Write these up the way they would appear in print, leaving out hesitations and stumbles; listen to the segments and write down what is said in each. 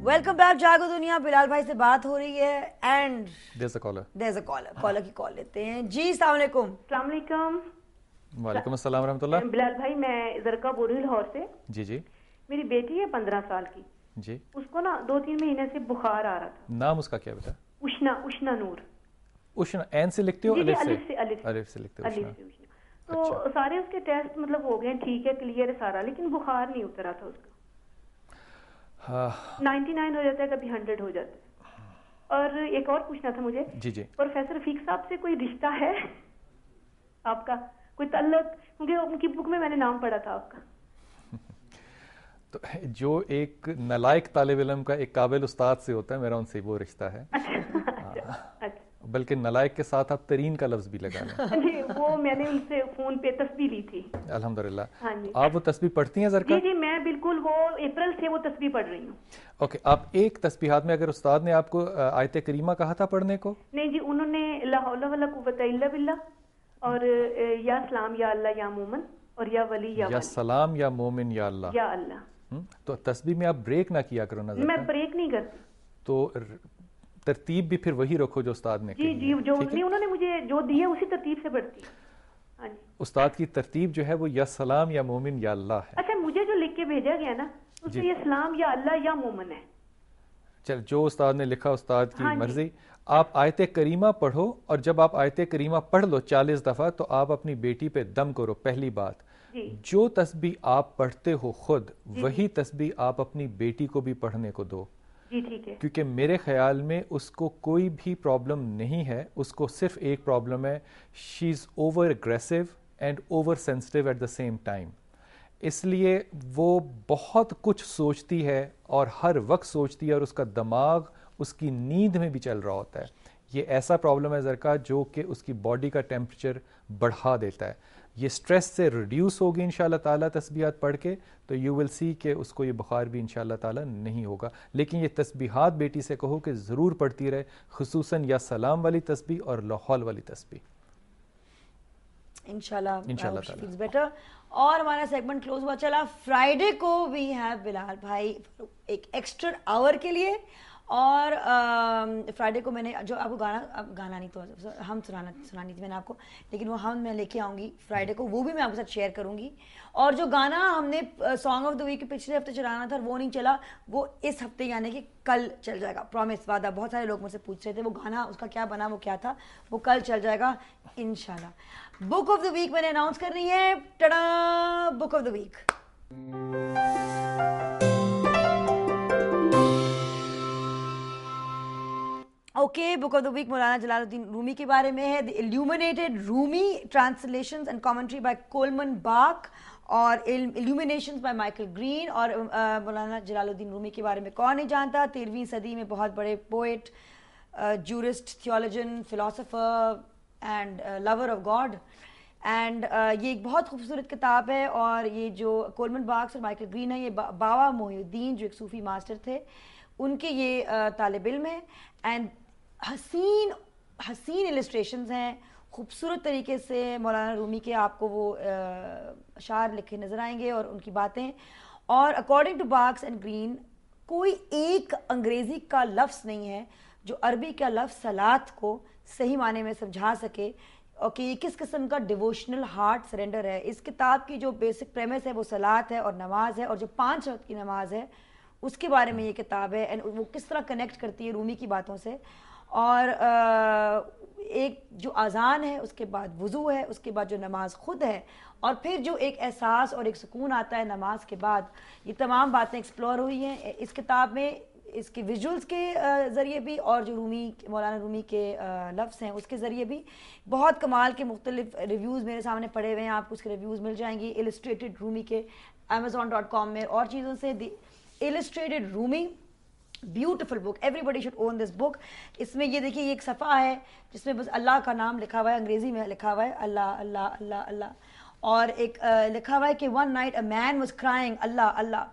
Welcome back جاگو دنیا. بلال بھائی سے بات ہو رہی ہے اینڈ there's a کالر کی کال لیتے ہیں. جی السلام علیکم. السلام علیکم. وعلیکم السلام ورحمۃ اللہ. بلال بھائی میں زرکا بول رہی ہوں لاہور سے. جی جی میری بیٹی ہے 15 سال کی. جی. اس کو نا 2-3 مہینے سے بخار آ رہا تھا. نام اس کا کیا بیٹا؟ اشنا نور. اشنا این سے لکھتے ہو؟ الف سے لکھتے ہو اشنا. تو سارے اس کے ٹیسٹ مطلب ہو گئے, ٹھیک ہے, کلیئر ہے سارا, لیکن بخار نہیں اترا تھا اس کا. 99 ہو جاتا ہے, کبھی 100 ہو جاتا ہے. اور ایک اور پوچھنا تھا مجھے. جی جی. پروفیسر رفیق صاحب سے کوئی رشتہ ہے آپ کا, کوئی تعلق؟ کیونکہ ان کی بک میں نے نام پڑھا تھا آپ کا. تو جو ایک نالائق طالب علم کا ایک قابل استاد سے ہوتا ہے, میرا ان سے وہ رشتہ ہے. بلکہ نالائق کے ساتھ آپ ترین کا لفظ بھی لگا لیں. جی وہ میں نے ان سے فون پہ تسبیح لی تھی. الحمدللہ. ہاں جی. آپ وہ تسبیح پڑھتی ہیں زرکا؟ جی جی میں بالکل وہ اپریل سے وہ تسبیح پڑھ رہی ہوں. اوکے, آپ ایک تسبیحات میں اگر استاد نے آپ کو آیت کریمہ کہا تھا پڑھنے کو؟ نہیں جی, انہوں نے لا حول ولا قوت الا باللہ اور یا سلام یا اللہ یا مومن اور یا ولی یا سلام یا مومن یا اللہ یا اللہ. تو تسبیح میں آپ بریک نہ کیا کرو نا. میں بریک نہیں کرتی. تو ترتیب بھی پھر وہی رکھو جو استاد نے جی جی جو انہوں نے مجھے جو دی ہے اسی ترتیب سے پڑھتی. ہاں جی. استاد کی ترتیب جو ہے وہ یا سلام یا مومن یا اللہ ہے. اچھا مجھے جو لکھ کے بھیجا گیا نا اس میں یہ سلام یا اللہ یا مومن ہے. چل جو استاد نے لکھا استاد کی مرضی. آپ آیت کریمہ پڑھو, اور جب آپ آیت کریمہ پڑھ لو 40 دفعہ تو آپ اپنی بیٹی پہ دم کرو. پہلی بات, جو تسبیح آپ پڑھتے ہو خود وہی تسبیح آپ اپنی بیٹی کو بھی پڑھنے کو دو. جی ٹھیک ہے. کیونکہ میرے خیال میں اس کو کوئی بھی پرابلم نہیں ہے, اس کو صرف ایک پرابلم ہے, she is over aggressive and over sensitive at the same time. اس لیے وہ بہت کچھ سوچتی ہے اور ہر وقت سوچتی ہے, اور اس کا دماغ اس کی نیند میں بھی چل رہا ہوتا ہے. یہ ایسا پرابلم ہے زرکا جو کہ اس کی باڈی کا ٹیمپریچر بڑھا دیتا ہے. یہ سٹریس سے ریڈیوس ہوگی انشاءاللہ تعالیٰ تسبیحات پڑھ کے, تو یو ول سی کہ اس کو یہ بخار بھی انشاءاللہ تعالیٰ نہیں ہوگا. لیکن یہ تسبیحات بیٹی سے کہو کہ ضرور پڑھتی رہے, خصوصاً یا سلام والی تسبیح اور لا حول والی تسبیح. انشاءاللہ فیلز بیٹر. اور ہمارا سیگمنٹ کلوز ہوا چلا. فرائیڈے کو وی ہیو بلال بھائی ایک ایکسٹرا آور کے لیے, اور فرائیڈے کو میں نے جو آپ کو گانا نہیں تو ہم سنانی تھی میں نے آپ کو, لیکن وہ ہم میں لے کے آؤں گی فرائیڈے کو, وہ بھی میں آپ کے ساتھ شیئر کروں گی. اور جو گانا ہم نے سانگ آف دا ویک پچھلے ہفتے چلانا تھا وہ نہیں چلا, وہ اس ہفتے یعنی کہ کل چل جائے گا. پرومس, وعدہ. بہت سارے لوگ مجھ سے پوچھ رہے تھے وہ گانا اس کا کیا بنا, وہ کیا تھا, وہ کل چل جائے گا انشاءاللہ. بک آف دا ویک میں نے اناؤنس کرنی ہے. ٹڑا, book of the week. Okay, book of the week Maulana Jalal Uddin Rumi کے بارے میں ہے. The illuminated Rumi translations and commentary by Coleman Barks, اور ایلومینیشنز بائی مائیکل گرین. اور مولانا جلال الدین رومی کے بارے میں کون نہیں جانتا, 13ویں صدی میں بہت بڑے poet, jurist, theologian, philosopher and lover of God. And یہ ایک بہت خوبصورت کتاب ہے. اور یہ جو کولمن باکس اور مائیکل گرین ہے, یہ بابا محی الدین جو ایک صوفی ماسٹر تھے ان کے یہ طالب علم ہیں. اینڈ حسین السٹریشنز ہیں, خوبصورت طریقے سے مولانا رومی کے آپ کو وہ اشعار لکھے نظر آئیں گے اور ان کی باتیں. اور according to box and green کوئی ایک انگریزی کا لفظ نہیں ہے جو عربی کا لفظ صلات کو صحیح معنی میں سمجھا سکے, اور کہ یہ کس قسم کا ڈیووشنل ہارٹ سرنڈر ہے. اس کتاب کی جو بیسک پریمس ہے وہ صلات ہے اور نماز ہے, اور جو 5 وقت کی نماز ہے اس کے بارے میں یہ کتاب ہے. اینڈ وہ کس طرح کنیکٹ کرتی ہے رومی کی باتوں سے. اور ایک جو اذان ہے, اس کے بعد وضو ہے, اس کے بعد جو نماز خود ہے, اور پھر جو ایک احساس اور ایک سکون آتا ہے نماز کے بعد, یہ تمام باتیں ایکسپلور ہوئی ہیں اس کتاب میں. اس کے ویژولز کے ذریعے بھی, اور جو مولانا رومی کے لفظ ہیں اس کے ذریعے بھی. بہت کمال کے مختلف ریویوز میرے سامنے پڑے ہوئے ہیں, آپ کو اس کے ریویوز مل جائیں گی السٹریٹڈ رومی کے amazon.com میں اور چیزوں سے. The illustrated Rumi, beautiful book, everybody should own this book. اس میں یہ دیکھیے, یہ ایک صفحہ ہے جس میں بس اللہ کا نام لکھا ہوا ہے, انگریزی میں لکھا ہوا ہے اللہ اللہ اللہ اللہ, اور ایک لکھا ہوا ہے کہ one night a man was crying Allah Allah.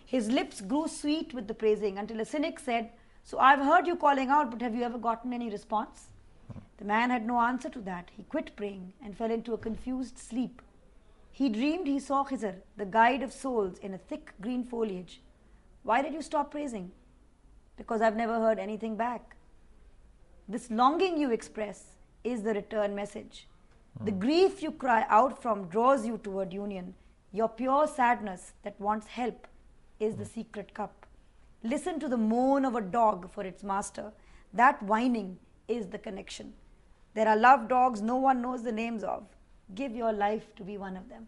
His lips grew sweet with the praising until a cynic said, so I've heard you calling out, but have you ever gotten any response? The man had no answer to that. He quit praying and fell into a confused sleep. He dreamed he saw Khizr, the guide of souls, in a thick green foliage. Why did you stop praising? because I've never heard anything back. This longing you express is the return message. The grief you cry out from draws you toward union. Your pure sadness that wants help is the secret cup. Listen to the moan of a dog for its master. That whining is the connection. There are love dogs no one knows the names of. Give your life to be one of them.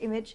image.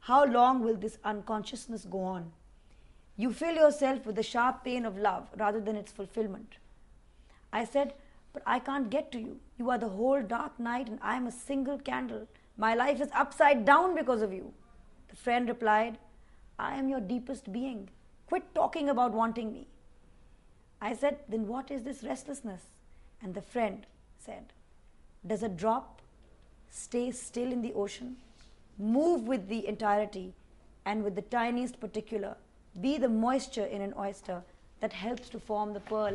how long will this unconsciousness go on? You fill yourself with the sharp pain of love rather than its fulfillment. I said, but I can't get to you. You are the whole dark night and I am a single candle. My life is upside down because of you. The friend replied, I am your deepest being. Quit talking about wanting me. I said, then what is this restlessness? And the friend said, does a drop stay still in the ocean? Move with the entirety and with the tiniest particular. Be the moisture in an oyster that helps to form the pearl.